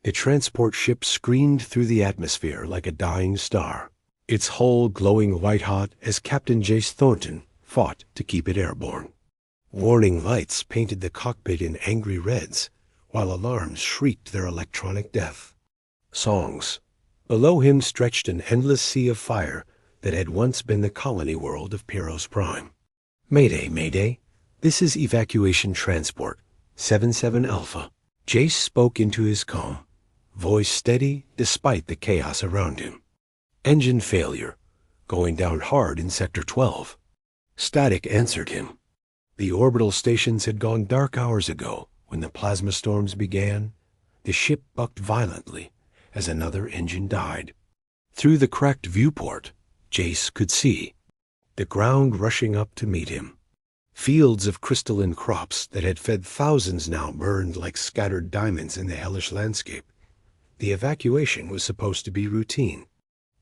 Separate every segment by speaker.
Speaker 1: The transport ship screamed through the atmosphere like a dying star, its hull glowing white-hot as Captain Jace Thornton fought to keep it airborne. Warning lights painted the cockpit in angry reds, while alarms shrieked their electronic death. Songs. Below him stretched an endless sea of fire that had once been the colony world of Pyros Prime. Mayday, Mayday. This is evacuation transport, 77 Alpha. Jace spoke into his comm, voice steady despite the chaos around him. Engine failure. Going down hard in Sector 12. Static answered him. The orbital stations had gone dark hours ago when the plasma storms began. The ship bucked violently as another engine died. Through the cracked viewport, Jace could see the ground rushing up to meet him. Fields of crystalline crops that had fed thousands now burned like scattered diamonds in the hellish landscape. The evacuation was supposed to be routine.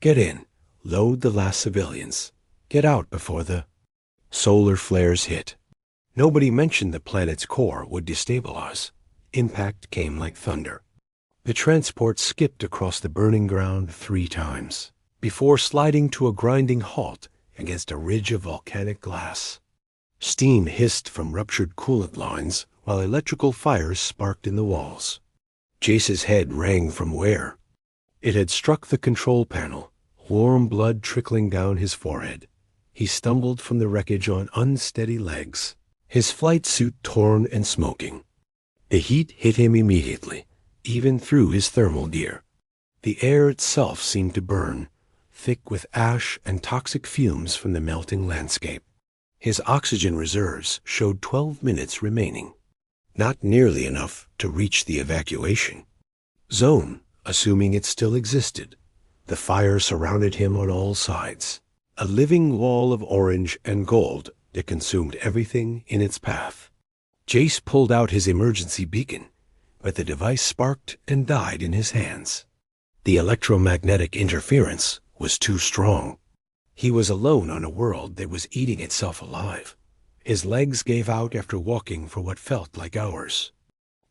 Speaker 1: Get in, load the last civilians, get out before the solar flares hit. Nobody mentioned the planet's core would destabilize. Impact came like thunder. The transport skipped across the burning ground 3 times, before sliding to a grinding halt against a ridge of volcanic glass. Steam hissed from ruptured coolant lines, while electrical fires sparked in the walls. Jace's head rang from where? It had struck the control panel, warm blood trickling down his forehead. He stumbled from the wreckage on unsteady legs, his flight suit torn and smoking. The heat hit him immediately, even through his thermal gear. The air itself seemed to burn, thick with ash and toxic fumes from the melting landscape. His oxygen reserves showed 12 minutes remaining. Not nearly enough to reach the evacuation zone, assuming it still existed. The fire surrounded him on all sides, a living wall of orange and gold that consumed everything in its path. Jace pulled out his emergency beacon, but the device sparked and died in his hands. The electromagnetic interference was too strong. He was alone on a world that was eating itself alive. His legs gave out after walking for what felt like hours,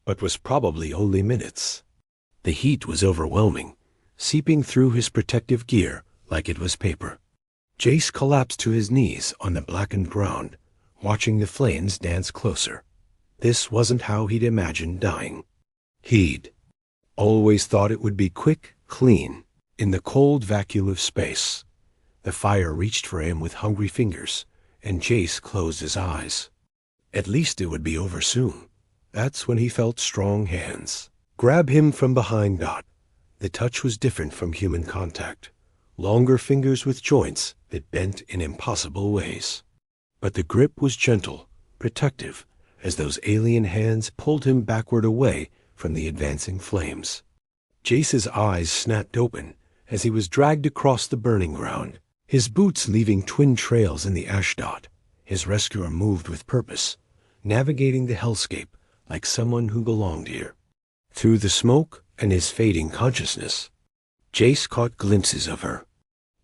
Speaker 1: but was probably only minutes. The heat was overwhelming, seeping through his protective gear like it was paper. Jace collapsed to his knees on the blackened ground, watching the flames dance closer. This wasn't how he'd imagined dying. He'd always thought it would be quick, clean, in the cold vacuum of space. The fire reached for him with hungry fingers, and Jace closed his eyes. At least it would be over soon. That's when he felt strong hands grab him from behind. The touch was different from human contact. Longer fingers with joints that bent in impossible ways. But the grip was gentle, protective, as those alien hands pulled him backward away from the advancing flames. Jace's eyes snapped open as he was dragged across the burning ground, his boots leaving twin trails in the ash dot. His rescuer moved with purpose, navigating the hellscape like someone who belonged here. Through the smoke and his fading consciousness, Jace caught glimpses of her,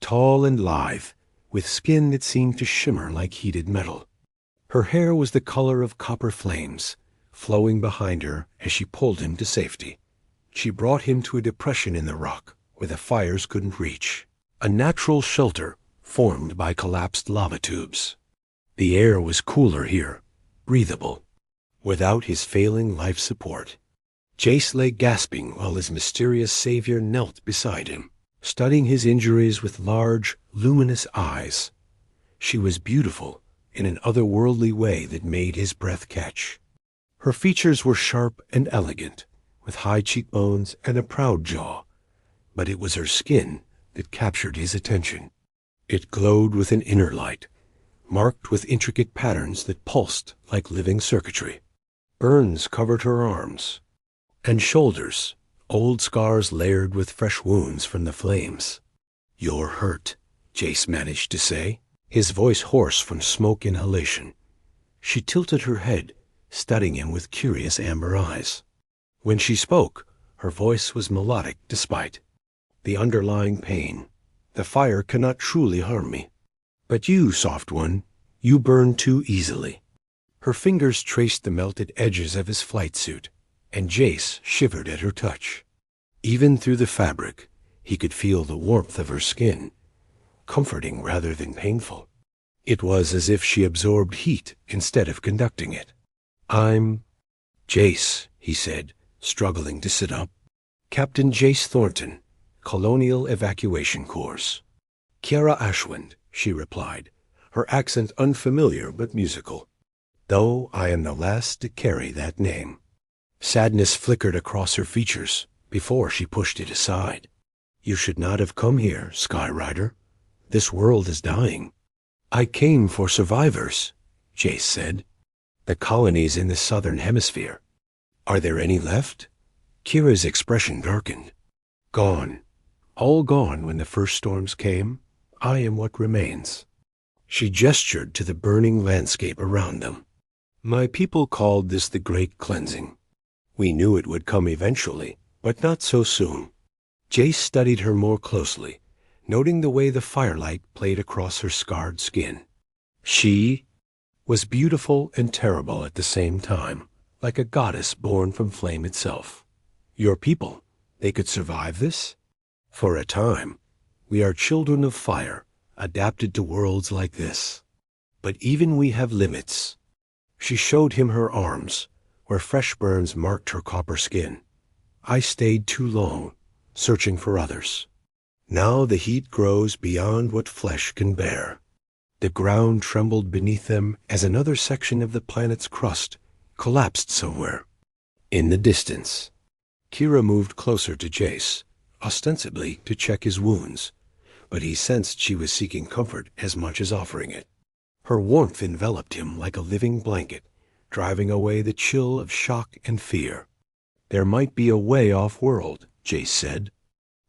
Speaker 1: tall and lithe, with skin that seemed to shimmer like heated metal. Her hair was the color of copper flames, flowing behind her as she pulled him to safety. She brought him to a depression in the rock where the fires couldn't reach, a natural shelter formed by collapsed lava tubes. The air was cooler here, breathable, without his failing life support. Jace lay gasping while his mysterious savior knelt beside him, studying his injuries with large, luminous eyes. She was beautiful in an otherworldly way that made his breath catch. Her features were sharp and elegant, with high cheekbones and a proud jaw, but it was her skin that captured his attention. It glowed with an inner light, marked with intricate patterns that pulsed like living circuitry. Burns covered her arms and shoulders, old scars layered with fresh wounds from the flames. "You're hurt," Jace managed to say, his voice hoarse from smoke inhalation. She tilted her head, studying him with curious amber eyes. When she spoke, her voice was melodic despite the underlying pain. "The fire cannot truly harm me. But you, soft one, you burn too easily." Her fingers traced the melted edges of his flight suit, and Jace shivered at her touch. Even through the fabric, he could feel the warmth of her skin, comforting rather than painful. It was as if she absorbed heat instead of conducting it. "I'm Jace," he said, struggling to sit up. "Captain Jace Thornton, Colonial Evacuation Course." "Kiara Ashwind," she replied, her accent unfamiliar but musical. "Though I am the last to carry that name." Sadness flickered across her features before she pushed it aside. "You should not have come here, Skyrider. This world is dying." "I came for survivors," Jace said. "The colonies in the southern hemisphere. Are there any left?" Kira's expression darkened. "Gone. All gone when the first storms came. I am what remains." She gestured to the burning landscape around them. "My people called this the Great Cleansing. We knew it would come eventually, but not so soon." Jace studied her more closely, noting the way the firelight played across her scarred skin. She was beautiful and terrible at the same time, like a goddess born from flame itself. "Your people, they could survive this?" "For a time. We are children of fire, adapted to worlds like this. But even we have limits." She showed him her arms, where fresh burns marked her copper skin. "I stayed too long, searching for others. Now the heat grows beyond what flesh can bear." The ground trembled beneath them as another section of the planet's crust collapsed somewhere. In the distance, Kira moved closer to Jace, ostensibly to check his wounds, but he sensed she was seeking comfort as much as offering it. Her warmth enveloped him like a living blanket, driving away the chill of shock and fear. "There might be a way off-world," Jace said.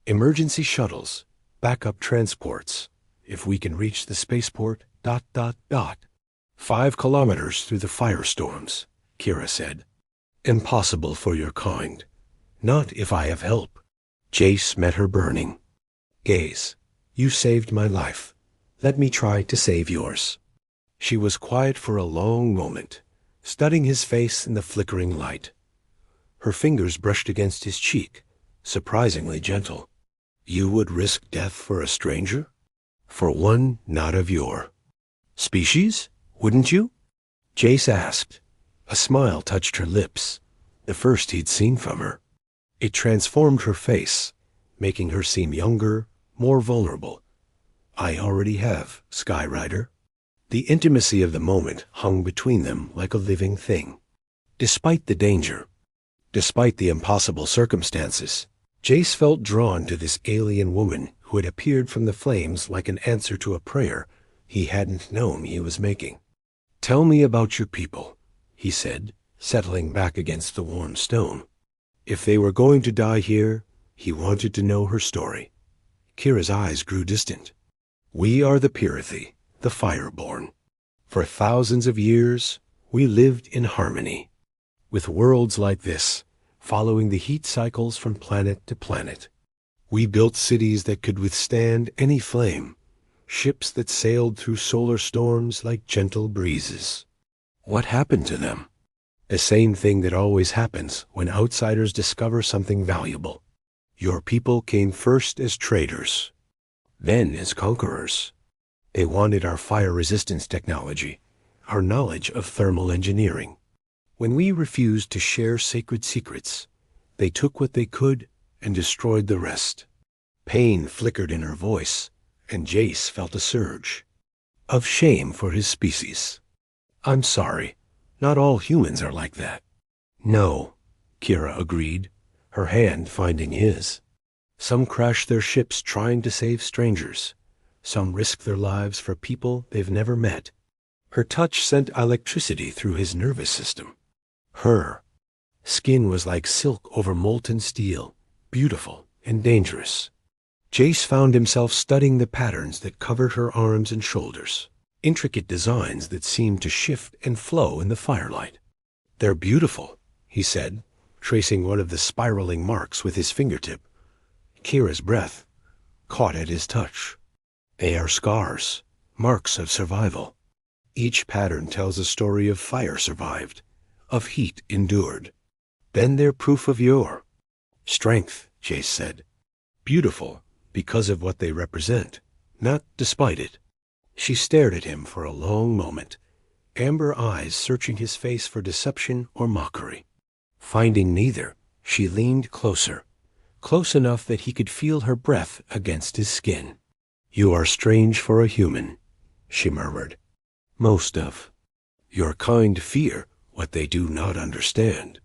Speaker 1: "Emergency shuttles, backup transports, if we can reach the spaceport, ... 5 kilometers through the firestorms," Kira said. "Impossible for your kind. Not if I have help." Jace met her burning gaze. "You saved my life. Let me try to save yours." She was quiet for a long moment, studying his face in the flickering light. Her fingers brushed against his cheek, surprisingly gentle. "You would risk death for a stranger? For one not of your species, wouldn't you?" Jace asked. A smile touched her lips, the first he'd seen from her. It transformed her face, making her seem younger, more vulnerable. "I already have, Skyrider." The intimacy of the moment hung between them like a living thing. Despite the danger, despite the impossible circumstances, Jace felt drawn to this alien woman who had appeared from the flames like an answer to a prayer he hadn't known he was making. "Tell me about your people," he said, settling back against the warm stone. If they were going to die here, he wanted to know her story. Kira's eyes grew distant. "We are the Pirathi, the Fireborn. For thousands of years, we lived in harmony with worlds like this, following the heat cycles from planet to planet. We built cities that could withstand any flame, ships that sailed through solar storms like gentle breezes." What happened to them? The same thing that always happens when outsiders discover something valuable. Your people came first as traders, then as conquerors. They wanted our fire resistance technology, our knowledge of thermal engineering. When we refused to share sacred secrets, they took what they could and destroyed the rest. Pain flickered in her voice, and Jace felt a surge of shame for his species. "I'm sorry, not all humans are like that." "No," Kira agreed, her hand finding his. "Some crash their ships trying to save strangers. Some risk their lives for people they've never met." Her touch sent electricity through his nervous system. Her skin was like silk over molten steel, beautiful and dangerous. Jace found himself studying the patterns that covered her arms and shoulders, intricate designs that seemed to shift and flow in the firelight. "They're beautiful," he said, tracing one of the spiraling marks with his fingertip. Kira's breath caught at his touch. "They are scars, marks of survival. Each pattern tells a story of fire survived, of heat endured. Then they're proof of your strength," Jace said. Beautiful because of what they represent, not despite it. She stared at him for a long moment, amber eyes searching his face for deception or mockery. Finding neither, she leaned closer, close enough that he could feel her breath against his skin. You are strange for a human, she murmured. Most of your kind fear what they do not understand.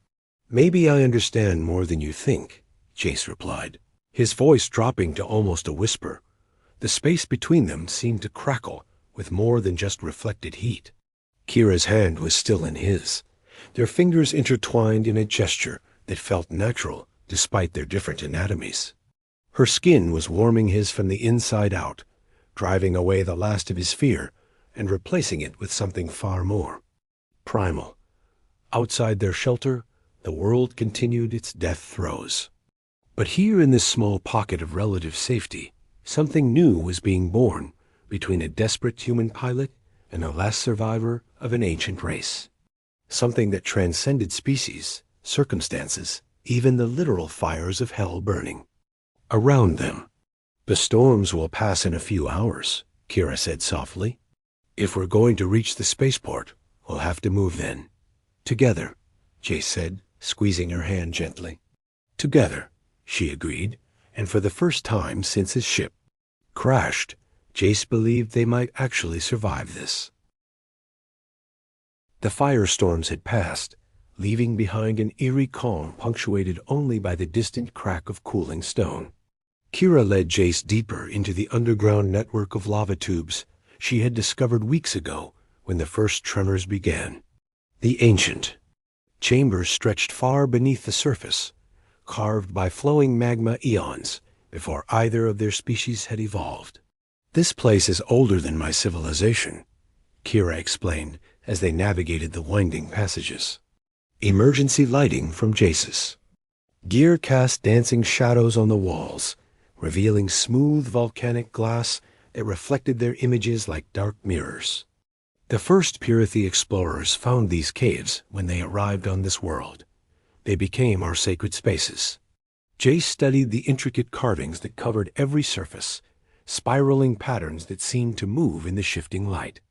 Speaker 1: Maybe I understand more than you think, Jace replied, his voice dropping to almost a whisper. The space between them seemed to crackle with more than just reflected heat. Kira's hand was still in his, their fingers intertwined in a gesture that felt natural despite their different anatomies. Her skin was warming his from the inside out, driving away the last of his fear and replacing it with something far more primal. Outside their shelter, the world continued its death throes. But here in this small pocket of relative safety, something new was being born between a desperate human pilot and the last survivor of an ancient race. Something that transcended species, circumstances, even the literal fires of hell burning. Around them. The storms will pass in a few hours, Kira said softly. If we're going to reach the spaceport, we'll have to move then. Together, Jace said, squeezing her hand gently. Together, she agreed, and for the first time since his ship crashed, Jace believed they might actually survive this. The firestorms had passed, leaving behind an eerie calm punctuated only by the distant crack of cooling stone. Kira led Jace deeper into the underground network of lava tubes she had discovered weeks ago when the first tremors began. The ancient chambers stretched far beneath the surface, carved by flowing magma eons before either of their species had evolved. This place is older than my civilization, Kira explained as they navigated the winding passages. Emergency lighting from Jace's gear cast dancing shadows on the walls, revealing smooth volcanic glass that reflected their images like dark mirrors. The first Pirathi explorers found these caves when they arrived on this world. They became our sacred spaces. Jace studied the intricate carvings that covered every surface, spiraling patterns that seemed to move in the shifting light.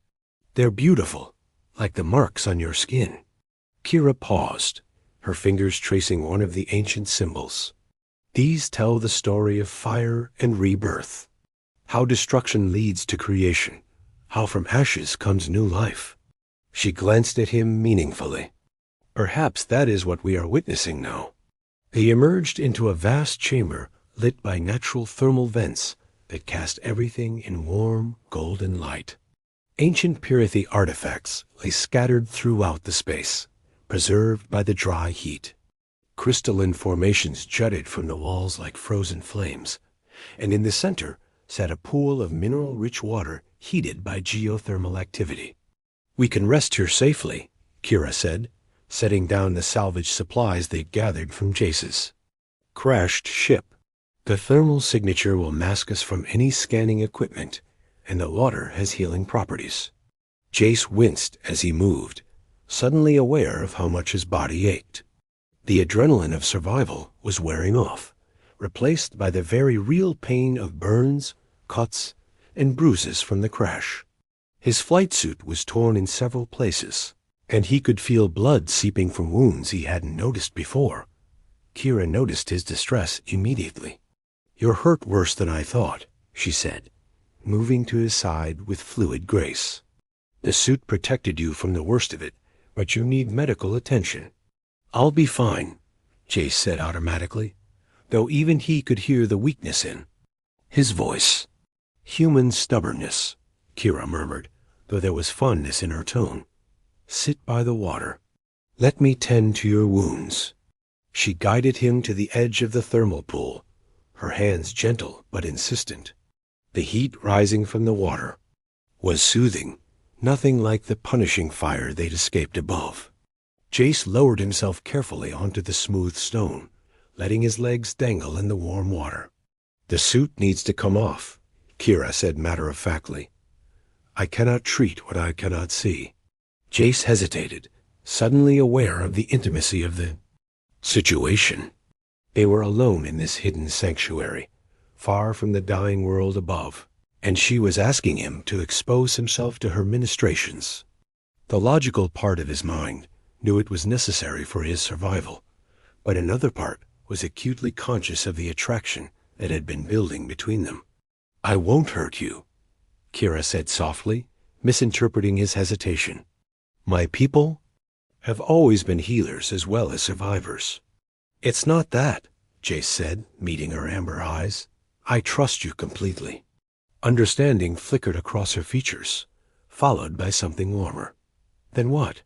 Speaker 1: They're beautiful, like the marks on your skin. Kira paused, her fingers tracing one of the ancient symbols. These tell the story of fire and rebirth, how destruction leads to creation, how from ashes comes new life. She glanced at him meaningfully. Perhaps that is what we are witnessing now. They emerged into a vast chamber lit by natural thermal vents that cast everything in warm, golden light. Ancient Pirathi artifacts lay scattered throughout the space, preserved by the dry heat. Crystalline formations jutted from the walls like frozen flames, and in the center sat a pool of mineral-rich water heated by geothermal activity. We can rest here safely, Kira said, setting down the salvaged supplies they'd gathered from Jace's crashed ship. The thermal signature will mask us from any scanning equipment, and the water has healing properties. Jace winced as he moved, suddenly aware of how much his body ached. The adrenaline of survival was wearing off, replaced by the very real pain of burns, cuts, and bruises from the crash. His flight suit was torn in several places, and he could feel blood seeping from wounds he hadn't noticed before. Kira noticed his distress immediately. You're hurt worse than I thought, she said, moving to his side with fluid grace. The suit protected you from the worst of it, but you need medical attention. I'll be fine, Jace said automatically, though even he could hear the weakness in his voice. Human stubbornness, Kira murmured, though there was fondness in her tone. Sit by the water. Let me tend to your wounds. She guided him to the edge of the thermal pool, her hands gentle but insistent. The heat rising from the water was soothing, nothing like the punishing fire they'd escaped above. Jace lowered himself carefully onto the smooth stone, letting his legs dangle in the warm water. The suit needs to come off, Kira said matter-of-factly. I cannot treat what I cannot see. Jace hesitated, suddenly aware of the intimacy of the situation. They were alone in this hidden sanctuary, far from the dying world above, and she was asking him to expose himself to her ministrations. The logical part of his mind knew it was necessary for his survival, but another part was acutely conscious of the attraction that had been building between them. "I won't hurt you," Kira said softly, misinterpreting his hesitation. "My people have always been healers as well as survivors." "It's not that," Jace said, meeting her amber eyes. "I trust you completely." Understanding flickered across her features, followed by something warmer. "Then what?"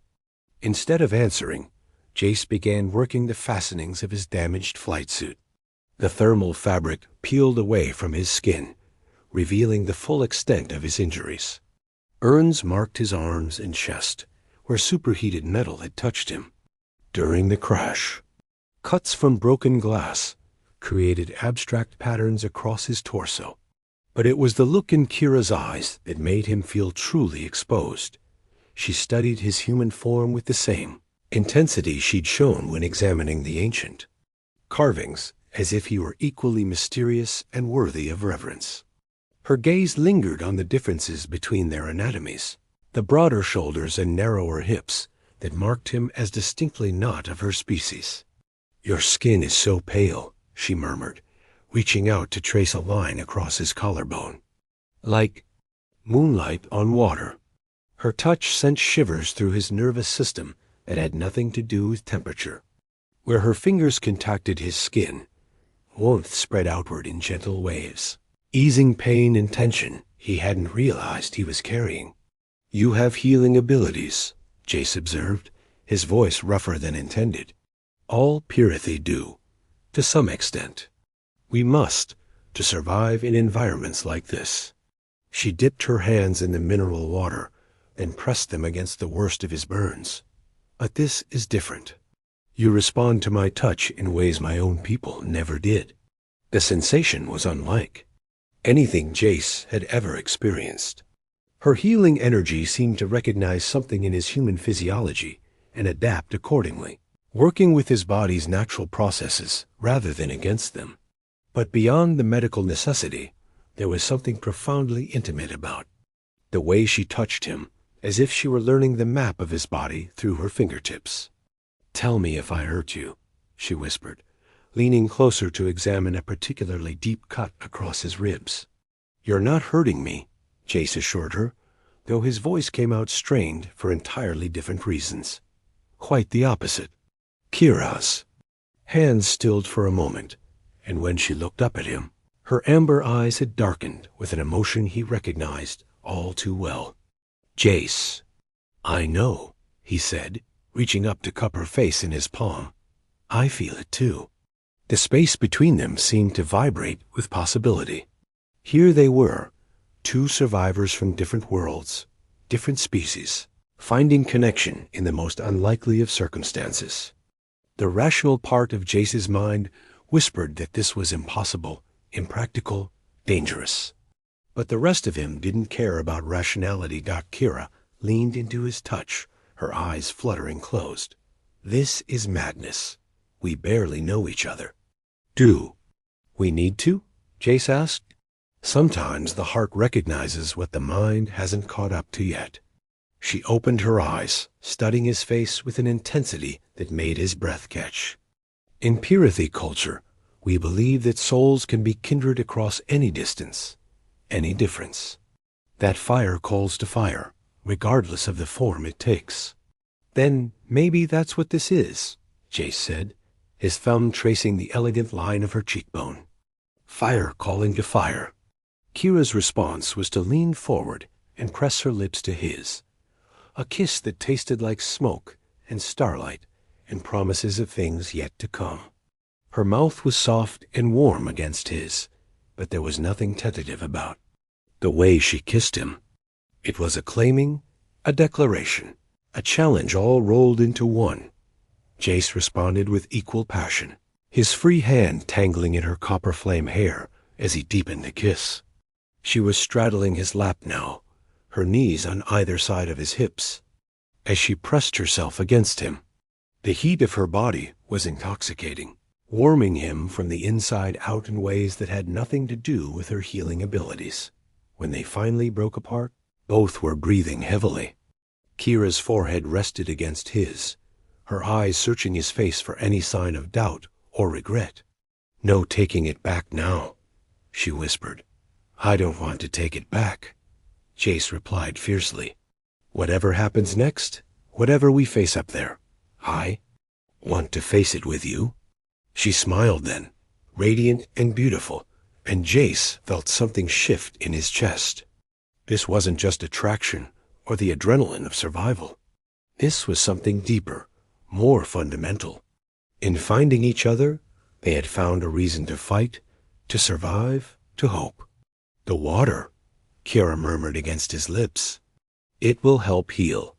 Speaker 1: Instead of answering, Jace began working the fastenings of his damaged flight suit. The thermal fabric peeled away from his skin, revealing the full extent of his injuries. Burns marked his arms and chest, where superheated metal had touched him during the crash. Cuts from broken glass created abstract patterns across his torso. But it was the look in Kira's eyes that made him feel truly exposed. She studied his human form with the same intensity she'd shown when examining the ancient. Carvings as if he were equally mysterious and worthy of reverence. Her gaze lingered on the differences between their anatomies, the broader shoulders and narrower hips that marked him as distinctly not of her species. "Your skin is so pale," she murmured, reaching out to trace a line across his collarbone. "Like moonlight on water." Her touch sent shivers through his nervous system that had nothing to do with temperature. Where her fingers contacted his skin, warmth spread outward in gentle waves, easing pain and tension he hadn't realized he was carrying. "You have healing abilities," Jace observed, his voice rougher than intended. "All Pirathi do, to some extent. We must, to survive in environments like this." She dipped her hands in the mineral water, then pressed them against the worst of his burns. "But this is different. You respond to my touch in ways my own people never did." The sensation was unlike anything Jace had ever experienced. Her healing energy seemed to recognize something in his human physiology and adapt accordingly, working with his body's natural processes rather than against them. But beyond the medical necessity, there was something profoundly intimate about the way she touched him, as if she were learning the map of his body through her fingertips. "Tell me if I hurt you," she whispered, leaning closer to examine a particularly deep cut across his ribs. "You're not hurting me," Jace assured her, though his voice came out strained for entirely different reasons. "Quite the opposite." Kira's hands stilled for a moment, and when she looked up at him, her amber eyes had darkened with an emotion he recognized all too well. "Jace." "I know," he said, reaching up to cup her face in his palm. "I feel it too." The space between them seemed to vibrate with possibility. Here they were, two survivors from different worlds, different species, finding connection in the most unlikely of circumstances. The rational part of Jace's mind whispered that this was impossible, impractical, dangerous. But the rest of him didn't care about rationality. Kira leaned into his touch, her eyes fluttering closed. "This is madness. We barely know each other." "Do we need to?" Jace asked. "Sometimes the heart recognizes what the mind hasn't caught up to yet." She opened her eyes, studying his face with an intensity that made his breath catch. "In Pirathi culture, we believe that souls can be kindred across any distance, any difference. That fire calls to fire, regardless of the form it takes." "Then maybe that's what this is," Jace said, his thumb tracing the elegant line of her cheekbone. "Fire calling to fire." Kira's response was to lean forward and press her lips to his, a kiss that tasted like smoke and starlight and promises of things yet to come. Her mouth was soft and warm against his, but there was nothing tentative about the way she kissed him. It was a claiming, a declaration, a challenge all rolled into one. Jace responded with equal passion, his free hand tangling in her copper flame hair as he deepened the kiss. She was straddling his lap now, her knees on either side of his hips. As she pressed herself against him, the heat of her body was intoxicating, warming him from the inside out in ways that had nothing to do with her healing abilities. When they finally broke apart, both were breathing heavily. Kira's forehead rested against his, her eyes searching his face for any sign of doubt or regret. "No taking it back now," she whispered. "I don't want to take it back," Jace replied fiercely. "Whatever happens next, whatever we face up there, I want to face it with you." She smiled then, radiant and beautiful, and Jace felt something shift in his chest. This wasn't just attraction or the adrenaline of survival. This was something deeper, more fundamental. In finding each other, they had found a reason to fight, to survive, to hope. "The water," Kira murmured against his lips. "It will help heal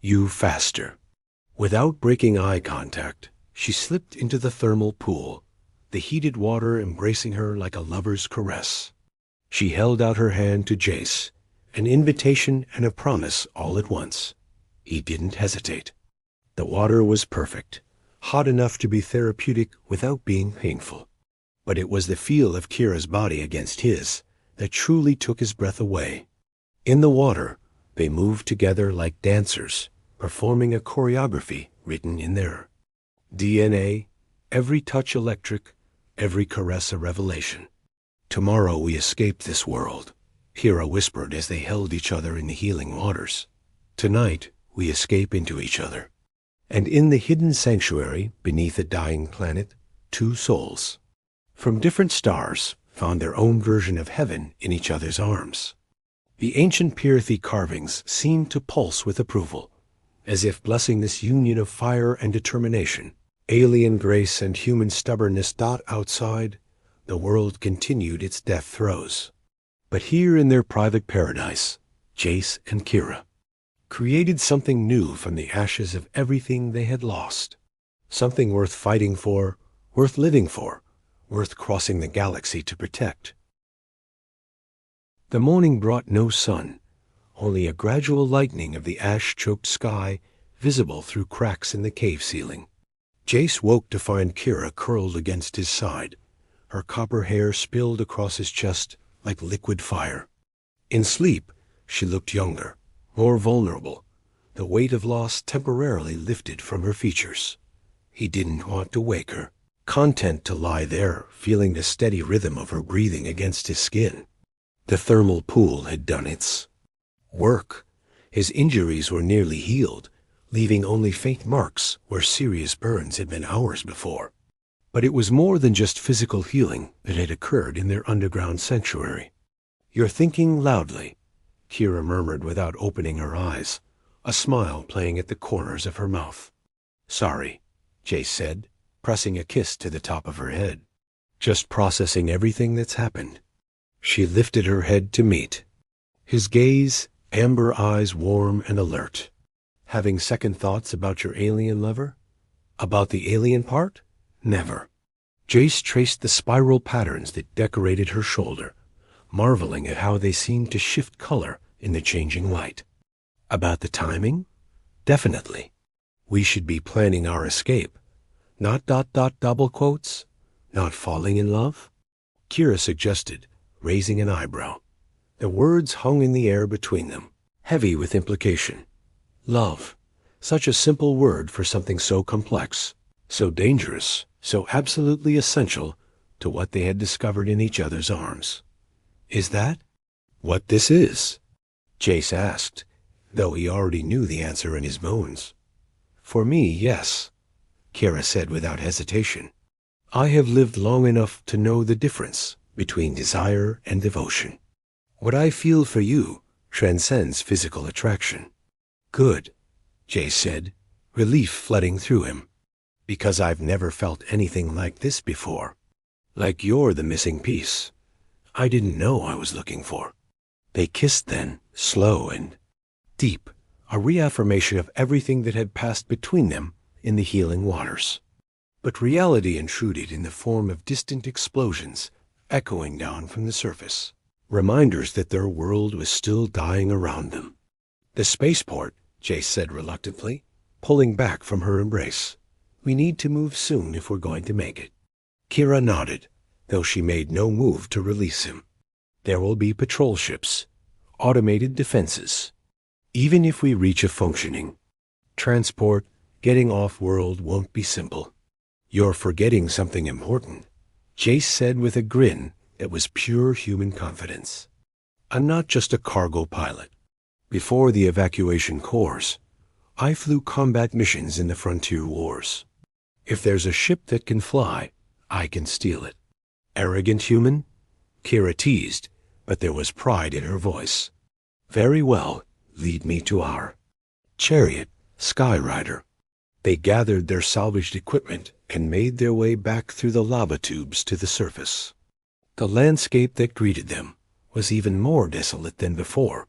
Speaker 1: you faster." Without breaking eye contact, she slipped into the thermal pool, the heated water embracing her like a lover's caress. She held out her hand to Jace, an invitation and a promise all at once. He didn't hesitate. The water was perfect, hot enough to be therapeutic without being painful. But it was the feel of Kira's body against his that truly took his breath away. In the water, they moved together like dancers, performing a choreography written in their DNA, every touch electric, every caress a revelation. "Tomorrow we escape this world," Kira whispered as they held each other in the healing waters. "Tonight we escape into each other." And in the hidden sanctuary beneath a dying planet, two souls from different stars found their own version of heaven in each other's arms. The ancient Pyrrhithi carvings seemed to pulse with approval, as if blessing this union of fire and determination. Alien grace and human stubbornness. Outside, the world continued its death throes. But here in their private paradise, Jace and Kira created something new from the ashes of everything they had lost. Something worth fighting for, worth living for, worth crossing the galaxy to protect. The morning brought no sun, only a gradual lightening of the ash-choked sky visible through cracks in the cave ceiling. Jace woke to find Kira curled against his side, her copper hair spilled across his chest like liquid fire. In sleep, she looked younger, more vulnerable, the weight of loss temporarily lifted from her features. He didn't want to wake her, content to lie there, feeling the steady rhythm of her breathing against his skin. The thermal pool had done its work. His injuries were nearly healed, leaving only faint marks where serious burns had been hours before. But it was more than just physical healing that had occurred in their underground sanctuary. "You're thinking loudly," Kira murmured without opening her eyes, a smile playing at the corners of her mouth. "Sorry," Jace said, pressing a kiss to the top of her head. "Just processing everything that's happened." She lifted her head to meet his gaze, amber eyes warm and alert. "Having second thoughts about your alien lover? About the alien part? Never." Jace traced the spiral patterns that decorated her shoulder, marveling at how they seemed to shift color in the changing light. "About the timing? Definitely. We should be planning our escape. Not ... double quotes? Not falling in love?" Kira suggested, raising an eyebrow. The words hung in the air between them, heavy with implication. Love. Such a simple word for something so complex, so dangerous, so absolutely essential to what they had discovered in each other's arms. "Is that what this is?" Jace asked, though he already knew the answer in his bones. "For me, yes," Kira said without hesitation. "I have lived long enough to know the difference between desire and devotion. What I feel for you transcends physical attraction." "Good," Jace said, relief flooding through him. "Because I've never felt anything like this before. Like you're the missing piece I didn't know I was looking for." They kissed then, slow and deep, a reaffirmation of everything that had passed between them in the healing waters. But reality intruded in the form of distant explosions echoing down from the surface, reminders that their world was still dying around them. "The spaceport," Jace said reluctantly, pulling back from her embrace. "We need to move soon if we're going to make it." Kira nodded, though she made no move to release him. There will be patrol ships, automated defenses. Even if we reach a functioning transport, getting off-world won't be simple. You're forgetting something important, Jace said with a grin that was pure human confidence. I'm not just a cargo pilot. Before the evacuation course, I flew combat missions in the frontier wars. If there's a ship that can fly, I can steal it. Arrogant human? Kira teased, but there was pride in her voice. Very well, lead me to our chariot, Skyrider. They gathered their salvaged equipment and made their way back through the lava tubes to the surface. The landscape that greeted them was even more desolate than before,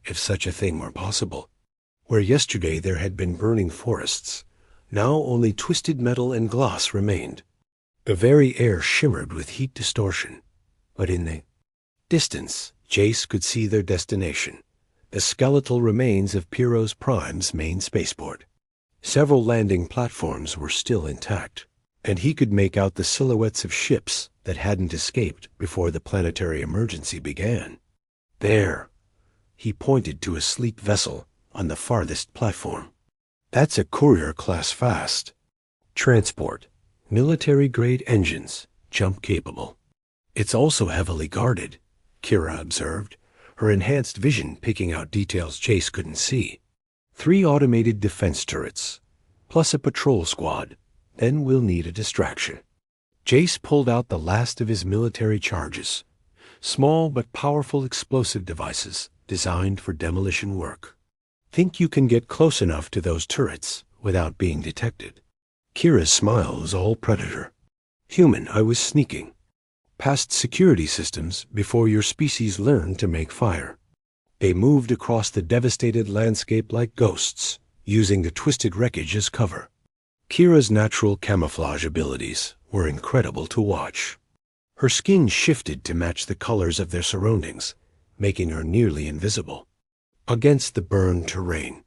Speaker 1: if such a thing were possible. Where yesterday there had been burning forests, now only twisted metal and glass remained. The very air shimmered with heat distortion, but in the distance, Jace could see their destination, the skeletal remains of Pyros Prime's main spaceport. Several landing platforms were still intact, and he could make out the silhouettes of ships that hadn't escaped before the planetary emergency began. There, he pointed to a sleek vessel on the farthest platform. That's a courier-class fast transport, military-grade engines, jump-capable. It's also heavily guarded, Kira observed, her enhanced vision picking out details Jace couldn't see. 3 automated defense turrets, plus a patrol squad. Then we'll need a distraction. Jace pulled out the last of his military charges, small but powerful explosive devices designed for demolition work. Think you can get close enough to those turrets without being detected? Kira's smile was all predator. Human, I was sneaking past security systems before your species learned to make fire. They moved across the devastated landscape like ghosts, using the twisted wreckage as cover. Kira's natural camouflage abilities were incredible to watch. Her skin shifted to match the colors of their surroundings, making her nearly invisible. Against the burned terrain,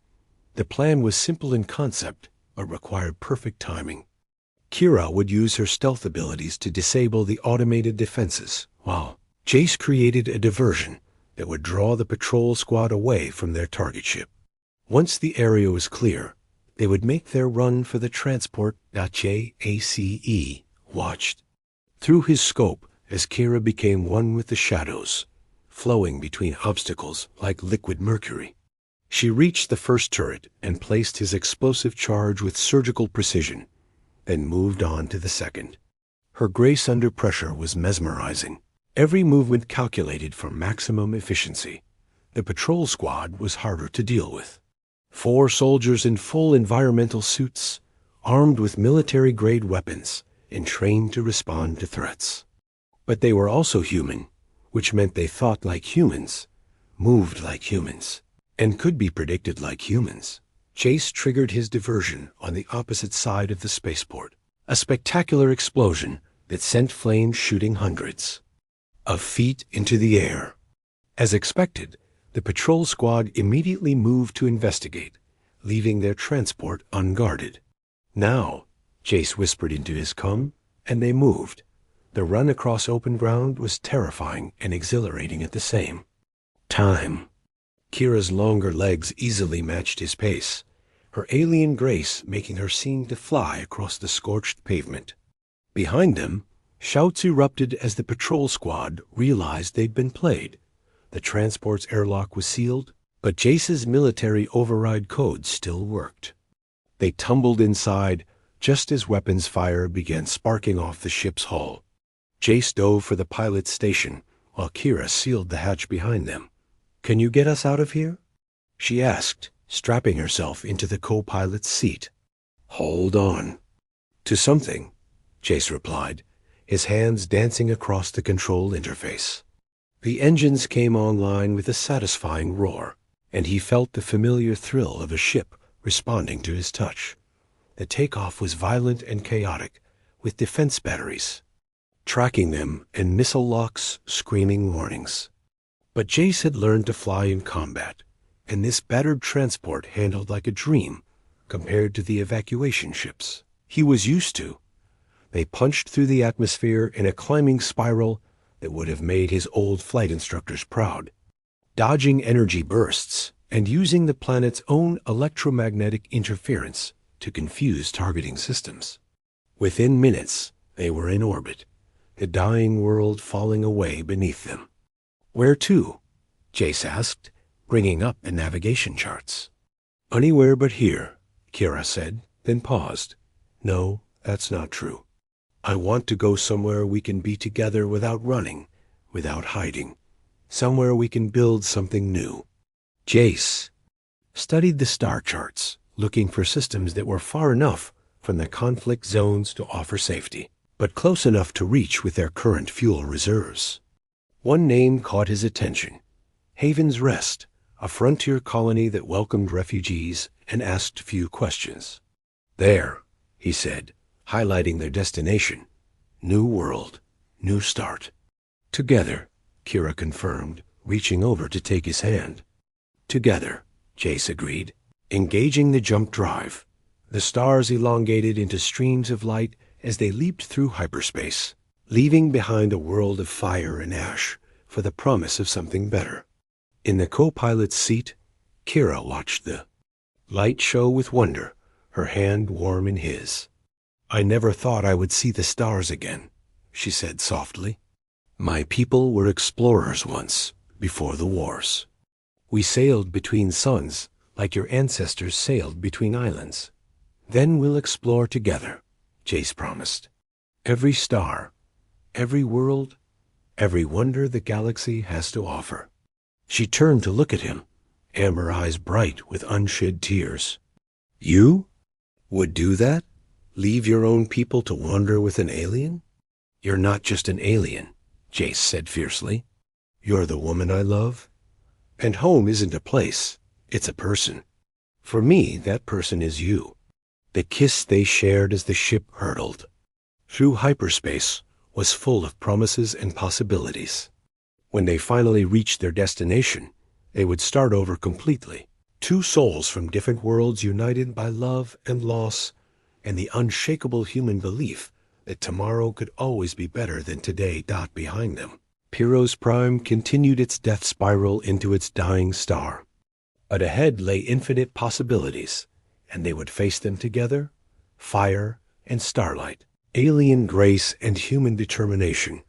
Speaker 1: the plan was simple in concept, but required perfect timing. Kira would use her stealth abilities to disable the automated defenses, while Jace created a diversion that would draw the patrol squad away from their target ship. Once the area was clear, they would make their run for the transport Jace watched through his scope as Kira became one with the shadows, flowing between obstacles like liquid mercury. She reached the first turret and placed his explosive charge with surgical precision, then moved on to the second. Her grace under pressure was mesmerizing, every movement calculated for maximum efficiency. The patrol squad was harder to deal with. 4 soldiers in full environmental suits, armed with military-grade weapons and trained to respond to threats. But they were also human, which meant they thought like humans, moved like humans, and could be predicted like humans. Jace triggered his diversion on the opposite side of the spaceport, a spectacular explosion that sent flames shooting hundreds of feet into the air. As expected, the patrol squad immediately moved to investigate, leaving their transport unguarded. Now, Jace whispered into his com, and they moved. The run across open ground was terrifying and exhilarating at the same time. Kira's longer legs easily matched his pace, her alien grace making her seem to fly across the scorched pavement. Behind them, shouts erupted as the patrol squad realized they'd been played. The transport's airlock was sealed, but Jace's military override code still worked. They tumbled inside just as weapons fire began sparking off the ship's hull. Jace dove for the pilot's station, while Kira sealed the hatch behind them. "Can you get us out of here?" she asked, strapping herself into the co-pilot's seat. "Hold on to something," Jace replied, his hands dancing across the control interface. The engines came online with a satisfying roar, and he felt the familiar thrill of a ship responding to his touch. The takeoff was violent and chaotic, with defense batteries tracking them and missile locks screaming warnings. But Jace had learned to fly in combat, and this battered transport handled like a dream compared to the evacuation ships he was used to. They punched through the atmosphere in a climbing spiral that would have made his old flight instructors proud, dodging energy bursts and using the planet's own electromagnetic interference to confuse targeting systems. Within minutes, they were in orbit, the dying world falling away beneath them. "Where to?" Jace asked, bringing up the navigation charts. "Anywhere but here," Kira said, then paused. "No, that's not true. I want to go somewhere we can be together without running, without hiding. Somewhere we can build something new." Jace studied the star charts, looking for systems that were far enough from the conflict zones to offer safety, but close enough to reach with their current fuel reserves. One name caught his attention: Haven's Rest, a frontier colony that welcomed refugees and asked few questions. "There," he said, highlighting their destination. "New world, new start." "Together," Kira confirmed, reaching over to take his hand. "Together," Jace agreed, engaging the jump drive. The stars elongated into streams of light as they leaped through hyperspace, leaving behind a world of fire and ash for the promise of something better. In the co-pilot's seat, Kira watched the light show with wonder, her hand warm in his. "I never thought I would see the stars again," she said softly. "My people were explorers once, before the wars. We sailed between suns like your ancestors sailed between islands. Then we'll explore together," Jace promised. "Every star, every world, every wonder the galaxy has to offer." She turned to look at him, amber eyes bright with unshed tears. "You would do that? Leave your own people to wander with an alien?" "You're not just an alien," Jace said fiercely. "You're the woman I love. And home isn't a place, it's a person. For me, that person is you." The kiss they shared as the ship hurtled through hyperspace was full of promises and possibilities. When they finally reached their destination, they would start over completely. Two souls from different worlds united by love and loss and the unshakable human belief that tomorrow could always be better than today. Behind them, Pyros Prime continued its death spiral into its dying star. But ahead lay infinite possibilities, and they would face them together, fire and starlight, alien grace and human determination,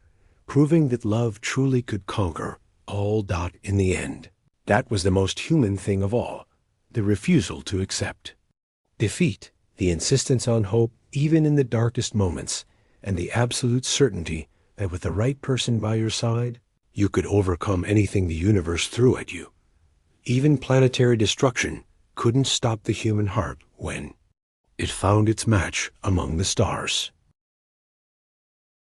Speaker 1: proving that love truly could conquer all. In the end, that was the most human thing of all, the refusal to accept defeat, the insistence on hope even in the darkest moments, and the absolute certainty that with the right person by your side, you could overcome anything the universe threw at you. Even planetary destruction couldn't stop the human heart when it found its match among the stars.